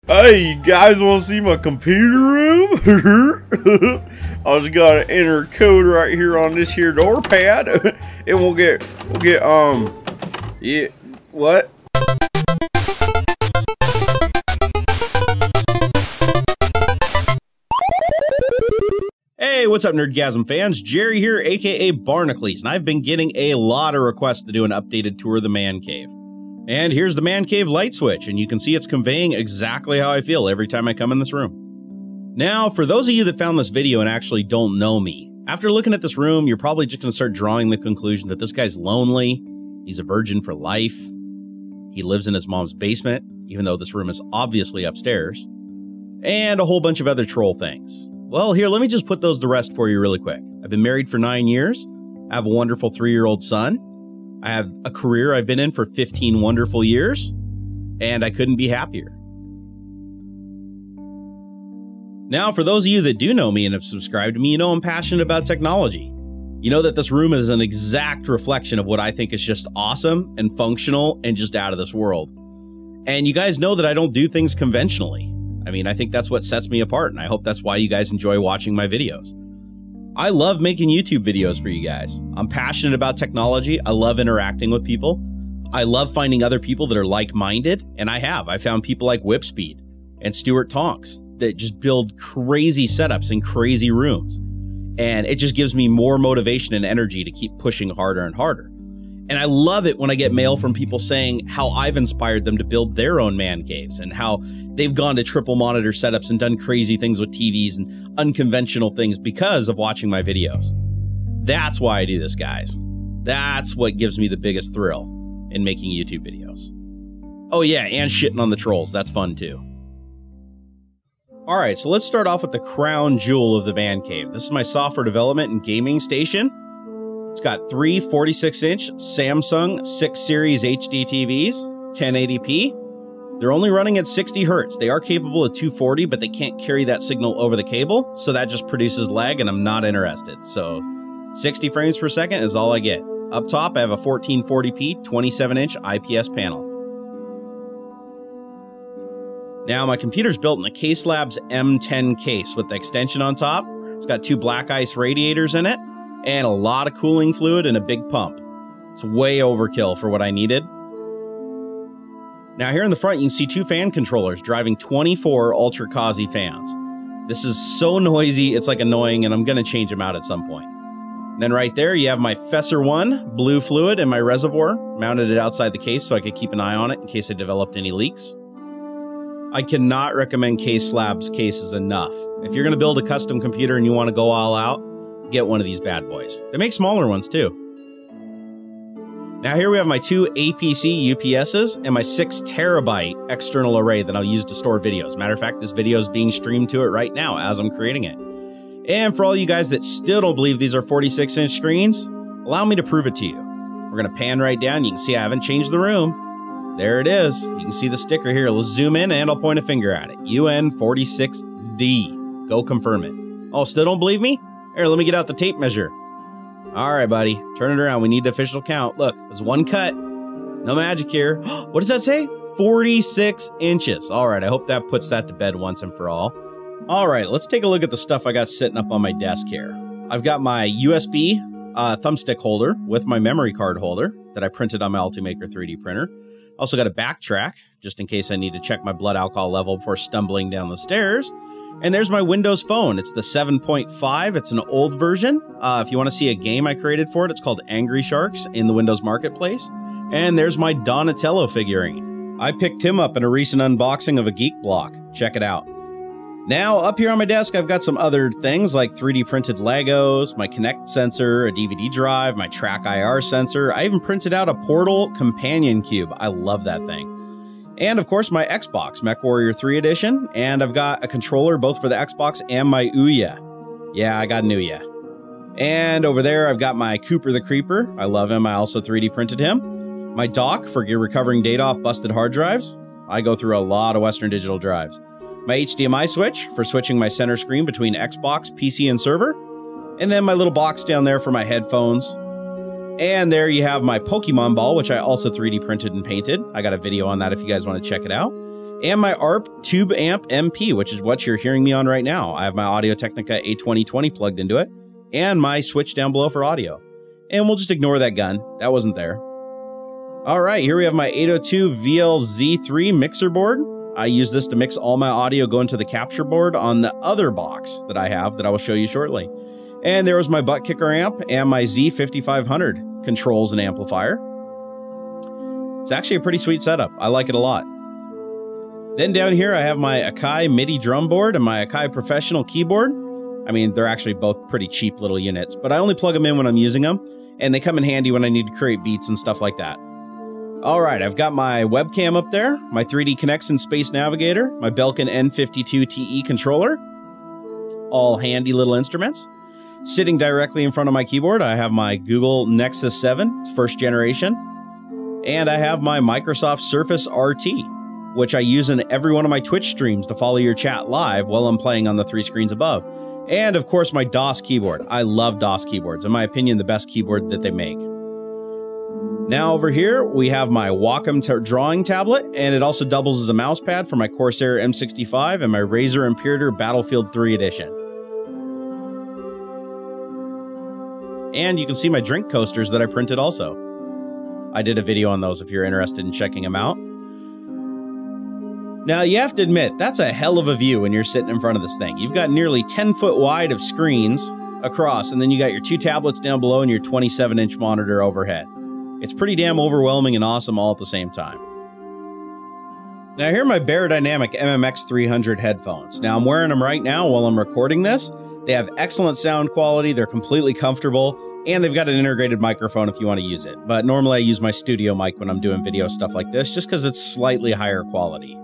Hey, you guys want to see my computer room? I just got to enter a code right here on this here door pad. And we'll get, yeah, what? Hey, what's up, Nerdgasm fans? Jerry here, aka Barnacles, and I've been getting a lot of requests to do an updated tour of the man cave. And here's the man cave light switch, and you can see it's conveying exactly how I feel every time I come in this room. Now, for those of you that found this video and actually don't know me, after looking at this room, you're probably just going to start drawing the conclusion that this guy's lonely, he's a virgin for life, he lives in his mom's basement, even though this room is obviously upstairs, and a whole bunch of other troll things. Well, here, let me just put those to rest for you really quick. I've been married for 9 years, I have a wonderful 3-year-old son, I have a career I've been in for 15 wonderful years, and I couldn't be happier. Now, for those of you that do know me and have subscribed to me, you know I'm passionate about technology. You know that this room is an exact reflection of what I think is just awesome and functional and just out of this world. And you guys know that I don't do things conventionally. I mean, I think that's what sets me apart, and I hope that's why you guys enjoy watching my videos. I love making YouTube videos for you guys. I'm passionate about technology. I love interacting with people. I love finding other people that are like-minded, and I found people like Whipspeed and Stuart Tonks that just build crazy setups in crazy rooms. And it just gives me more motivation and energy to keep pushing harder and harder. And I love it when I get mail from people saying how I've inspired them to build their own man caves and how they've gone to triple monitor setups and done crazy things with TVs and unconventional things because of watching my videos. That's why I do this, guys. That's what gives me the biggest thrill in making YouTube videos. Oh yeah, and shitting on the trolls. That's fun too. All right, so let's start off with the crown jewel of the man cave. This is my software development and gaming station. It's got 3 46-inch Samsung 6 Series HD TVs, 1080p. They're only running at 60 Hertz. They are capable of 240, but they can't carry that signal over the cable, so that just produces lag, and I'm not interested. So 60 frames per second is all I get. Up top, I have a 1440p 27-inch IPS panel. Now, my computer's built in the Case Labs M10 case with the extension on top. It's got 2 black ice radiators in it, and a lot of cooling fluid and a big pump. It's way overkill for what I needed. Now here in the front, you can see 2 fan controllers driving 24 Ultra Kazi fans. This is so noisy, it's like annoying, and I'm gonna change them out at some point. And then right there, you have my Fesser 1 blue fluid and my reservoir. Mounted it outside the case so I could keep an eye on it in case I developed any leaks. I cannot recommend Case Labs cases enough. If you're gonna build a custom computer and you wanna go all out, get one of these bad boys. They make smaller ones too. Now here we have my 2 APC UPSs and my 6 terabyte external array that I'll use to store videos. Matter of fact, this video is being streamed to it right now as I'm creating it. And for all you guys that still don't believe these are 46-inch screens, allow me to prove it to you. We're gonna pan right down. You can see I haven't changed the room. There it is. You can see the sticker here. Let's zoom in and I'll point a finger at it. UN46D. Go confirm it. Oh, still don't believe me? Here, let me get out the tape measure. All right, buddy. Turn it around. We need the official count. Look, there's 1 cut. No magic here. What does that say? 46 inches. All right, I hope that puts that to bed once and for all. All right, let's take a look at the stuff I got sitting up on my desk here. I've got my USB thumbstick holder with my memory card holder that I printed on my Ultimaker 3D printer. Also got a backtrack, just in case I need to check my blood alcohol level before stumbling down the stairs. And there's my Windows Phone. It's the 7.5. It's an old version. If you want to see a game I created for it, it's called Angry Sharks in the Windows Marketplace. And there's my Donatello figurine. I picked him up in a recent unboxing of a Geek Block. Check it out. Now, up here on my desk, I've got some other things like 3D printed Legos, my Kinect sensor, a DVD drive, my Track IR sensor. I even printed out a Portal companion cube. I love that thing. And of course, my Xbox, MechWarrior 3 Edition, and I've got a controller both for the Xbox and my Ouya. Yeah, I got an Ouya. And over there, I've got my Cooper the Creeper. I love him. I also 3D printed him. My dock for recovering data off busted hard drives. I go through a lot of Western Digital drives. My HDMI switch for switching my center screen between Xbox, PC, and server. And then my little box down there for my headphones. And there you have my Pokemon ball, which I also 3D printed and painted. I got a video on that if you guys want to check it out. and my ARP Tube Amp MP, which is what you're hearing me on right now. I have my Audio-Technica A2020 plugged into it, and my switch down below for audio. And we'll just ignore that gun. That wasn't there. All right, here we have my 802 VLZ3 mixer board. I use this to mix all my audio going to the capture board on the other box that I have that I will show you shortly. And there was my butt kicker amp and my Z5500 controls and amplifier. It's actually a pretty sweet setup. I like it a lot. Then down here I have my Akai MIDI drum board and my Akai Professional keyboard. I mean, they're actually both pretty cheap little units, but I only plug them in when I'm using them, and they come in handy when I need to create beats and stuff like that. All right, I've got my webcam up there, my 3D Connexon Space Navigator, my Belkin N52 TE controller, all handy little instruments. Sitting directly in front of my keyboard, I have my Google Nexus 7, first generation, and I have my Microsoft Surface RT, which I use in every one of my Twitch streams to follow your chat live while I'm playing on the 3 screens above. And of course, my DOS keyboard. I love DOS keyboards. In my opinion, the best keyboard that they make. Now over here, we have my Wacom drawing tablet, and it also doubles as a mouse pad for my Corsair M65 and my Razer Imperator Battlefield 3 Edition. And you can see my drink coasters that I printed also. I did a video on those if you're interested in checking them out. Now, you have to admit, that's a hell of a view when you're sitting in front of this thing. You've got nearly 10 foot wide of screens across, and then you got your 2 tablets down below and your 27-inch monitor overhead. It's pretty damn overwhelming and awesome all at the same time. Now, here are my Beyerdynamic MMX 300 headphones. Now, I'm wearing them right now while I'm recording this. They have excellent sound quality, they're completely comfortable, and they've got an integrated microphone if you want to use it. But normally I use my studio mic when I'm doing video stuff like this, just because it's slightly higher quality.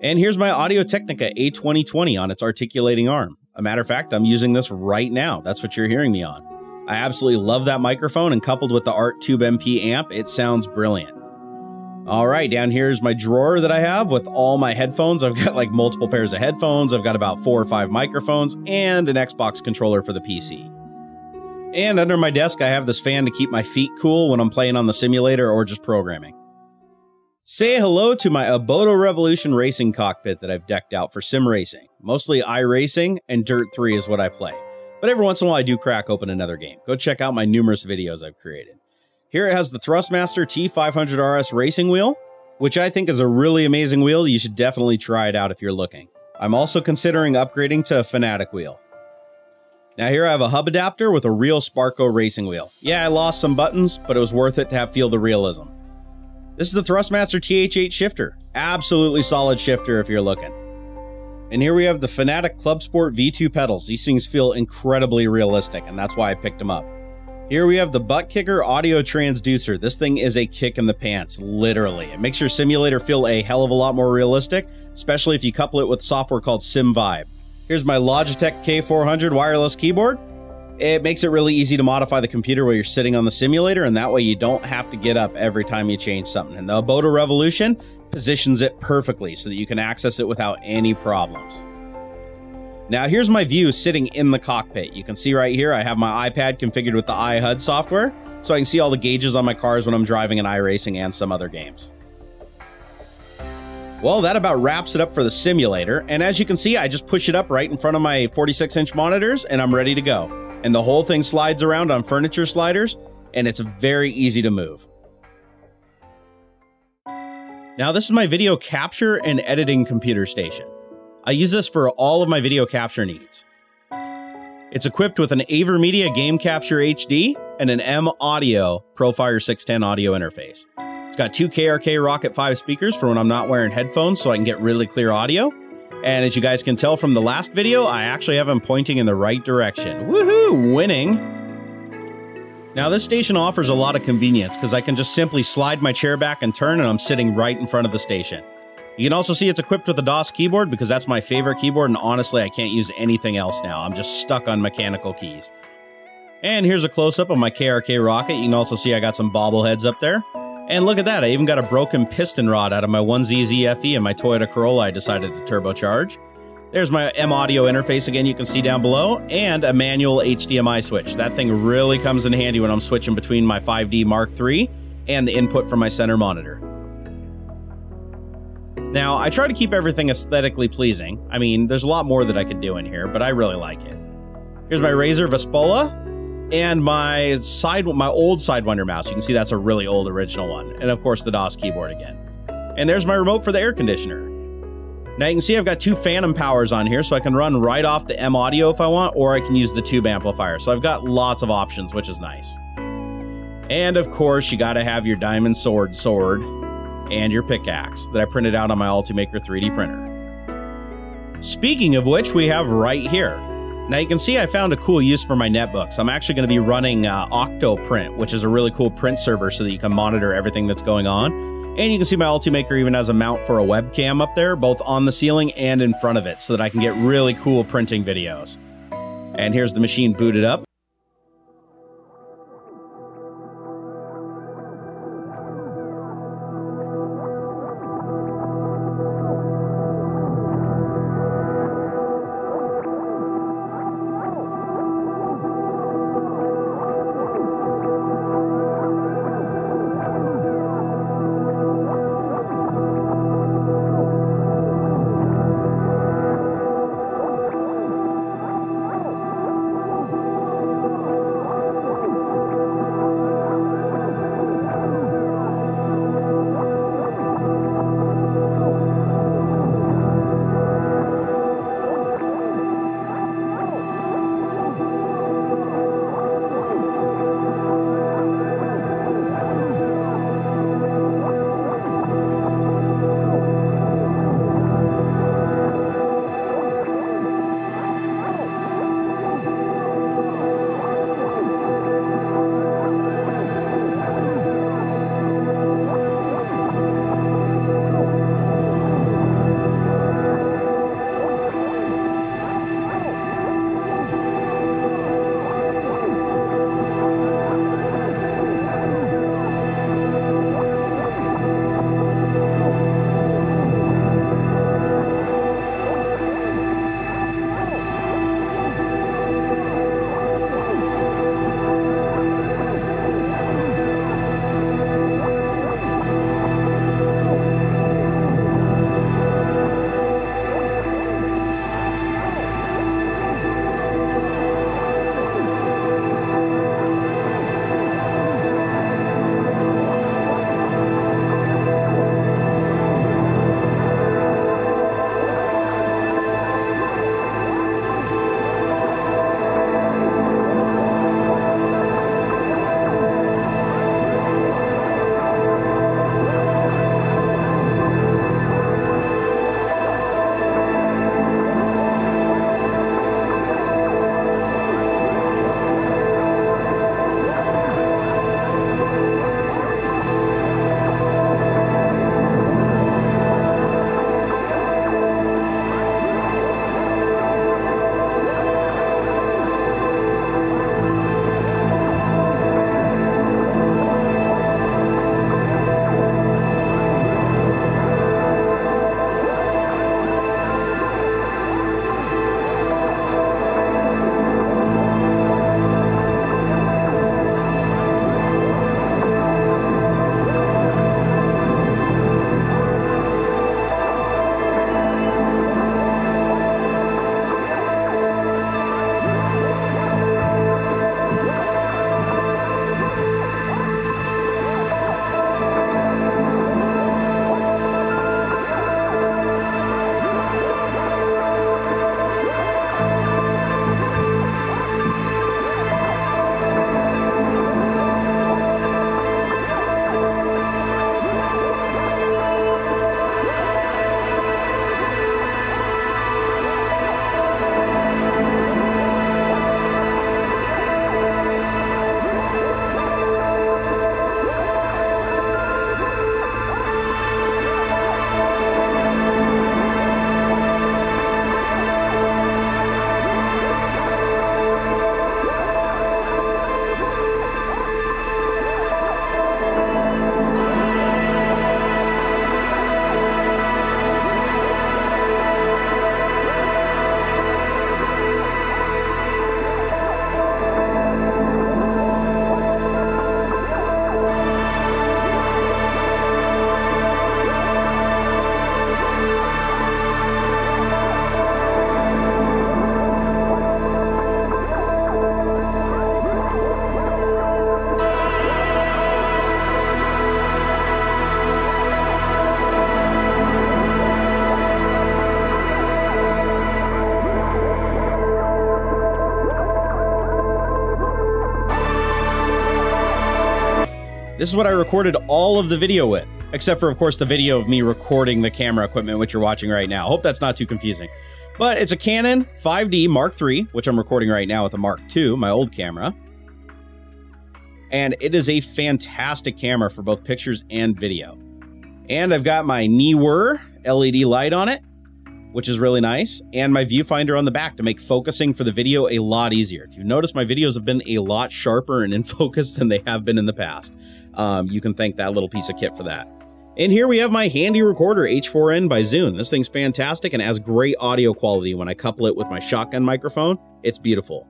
And here's my Audio-Technica A2020 on its articulating arm. A matter of fact, I'm using this right now. That's what you're hearing me on. I absolutely love that microphone, and coupled with the ART Tube MP amp, it sounds brilliant. All right, down here is my drawer that I have with all my headphones. I've got like multiple pairs of headphones. I've got about 4 or 5 microphones and an Xbox controller for the PC. And under my desk, I have this fan to keep my feet cool when I'm playing on the simulator or just programming. Say hello to my Aboto Revolution racing cockpit that I've decked out for sim racing. Mostly iRacing and Dirt 3 is what I play. But every once in a while I do crack open another game. Go check out my numerous videos I've created. Here it has the Thrustmaster T500RS racing wheel, which I think is a really amazing wheel. You should definitely try it out if you're looking. I'm also considering upgrading to a Fanatic wheel. Now here I have a hub adapter with a real Sparco racing wheel. Yeah, I lost some buttons, but it was worth it to feel the realism. This is the Thrustmaster TH8 shifter. Absolutely solid shifter if you're looking. And here we have the Fanatic Club Sport V2 pedals. These things feel incredibly realistic, and that's why I picked them up. Here we have the Butt Kicker Audio Transducer. This thing is a kick in the pants, literally. It makes your simulator feel a hell of a lot more realistic, especially if you couple it with software called SimVibe. Here's my Logitech K400 wireless keyboard. It makes it really easy to modify the computer while you're sitting on the simulator, and that way you don't have to get up every time you change something. And the Aboto Revolution positions it perfectly so that you can access it without any problems. Now here's my view sitting in the cockpit. You can see right here I have my iPad configured with the iHUD software, so I can see all the gauges on my cars when I'm driving in iRacing and some other games. Well, that about wraps it up for the simulator, and as you can see, I just push it up right in front of my 46-inch monitors, and I'm ready to go. And the whole thing slides around on furniture sliders, and it's very easy to move. Now, this is my video capture and editing computer station. I use this for all of my video capture needs. It's equipped with an AverMedia Game Capture HD and an M Audio Profire 610 audio interface. It's got 2 KRK Rocket 5 speakers for when I'm not wearing headphones so I can get really clear audio. And as you guys can tell from the last video, I actually have them pointing in the right direction. Woohoo! Winning! Now this station offers a lot of convenience because I can just simply slide my chair back and turn and I'm sitting right in front of the station. You can also see it's equipped with a DOS keyboard because that's my favorite keyboard, and honestly I can't use anything else now. I'm just stuck on mechanical keys. And here's a close-up of my KRK Rocket. You can also see I got some bobbleheads up there. And look at that, I even got a broken piston rod out of my 1ZZFE and my Toyota Corolla I decided to turbocharge. There's my M Audio interface again you can see down below, and a manual HDMI switch. That thing really comes in handy when I'm switching between my 5D Mark III and the input from my center monitor. Now, I try to keep everything aesthetically pleasing. I mean, there's a lot more that I could do in here, but I really like it. Here's my Razer Vespola and my old Sidewinder mouse. You can see that's a really old original one. And of course, the DOS keyboard again. And there's my remote for the air conditioner. Now you can see I've got two phantom powers on here, so I can run right off the M audio if I want, or I can use the tube amplifier. So I've got lots of options, which is nice. And of course, you gotta have your diamond sword and your pickaxe that I printed out on my Ultimaker 3D printer. Speaking of which, we have right here. Now you can see I found a cool use for my netbooks. I'm actually going to be running Octoprint, which is a really cool print server so that you can monitor everything that's going on. And you can see my Ultimaker even has a mount for a webcam up there, both on the ceiling and in front of it, so that I can get really cool printing videos. And here's the machine booted up. This is what I recorded all of the video with, except for, of course, the video of me recording the camera equipment, which you're watching right now. Hope that's not too confusing. But it's a Canon 5D Mark III, which I'm recording right now with a Mark II, my old camera. And it is a fantastic camera for both pictures and video. And I've got my Neewer LED light on it, which is really nice, and my viewfinder on the back to make focusing for the video a lot easier. If you notice, my videos have been a lot sharper and in focus than they have been in the past. You can thank that little piece of kit for that. And here we have my handy recorder H4n by Zune. This thing's fantastic and has great audio quality. When I couple it with my shotgun microphone, it's beautiful.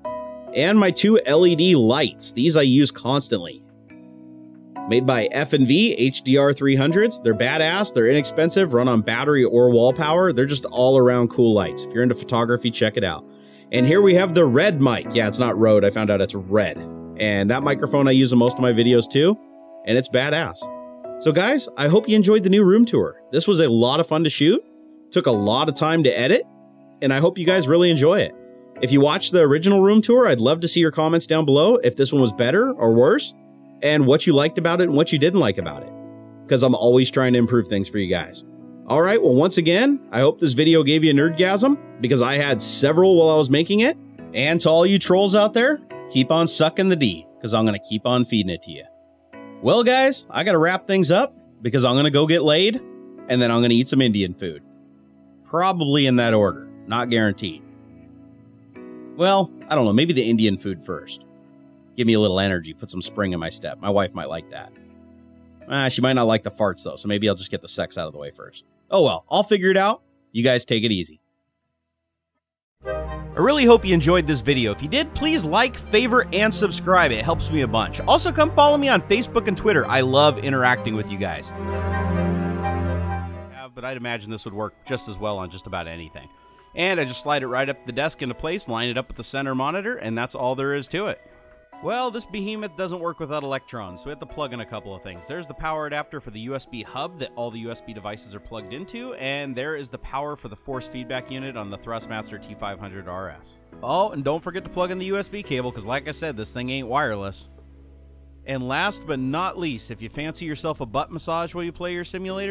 And my 2 LED lights. These I use constantly. Made by F&V HDR 300s. They're badass, they're inexpensive, run on battery or wall power. They're just all around cool lights. If you're into photography, check it out. And here we have the Red mic. Yeah, it's not Rode, I found out it's Red. And that microphone I use in most of my videos too, and it's badass. So guys, I hope you enjoyed the new room tour. This was a lot of fun to shoot, took a lot of time to edit, and I hope you guys really enjoy it. If you watched the original room tour, I'd love to see your comments down below if this one was better or worse, and what you liked about it and what you didn't like about it, because I'm always trying to improve things for you guys. All right, well, once again, I hope this video gave you a nerdgasm, because I had several while I was making it. And to all you trolls out there, keep on sucking the D, because I'm going to keep on feeding it to you. Well, guys, I got to wrap things up, because I'm going to go get laid, and then I'm going to eat some Indian food. Probably in that order, not guaranteed. Well, I don't know, maybe the Indian food first. Give me a little energy, put some spring in my step. My wife might like that. She might not like the farts, though, so maybe I'll just get the sex out of the way first. Oh well, I'll figure it out. You guys take it easy. I really hope you enjoyed this video. If you did, please like, favorite, and subscribe. It helps me a bunch. Also, come follow me on Facebook and Twitter. I love interacting with you guys. But I'd imagine this would work just as well on just about anything. And I just slide it right up the desk into place, line it up with the center monitor, and that's all there is to it. Well, this behemoth doesn't work without electrons, so we have to plug in a couple of things. There's the power adapter for the USB hub that all the USB devices are plugged into, and there is the power for the force feedback unit on the Thrustmaster T500 RS. Oh, and don't forget to plug in the USB cable, because like I said, this thing ain't wireless. And last but not least, if you fancy yourself a butt massage while you play your simulator,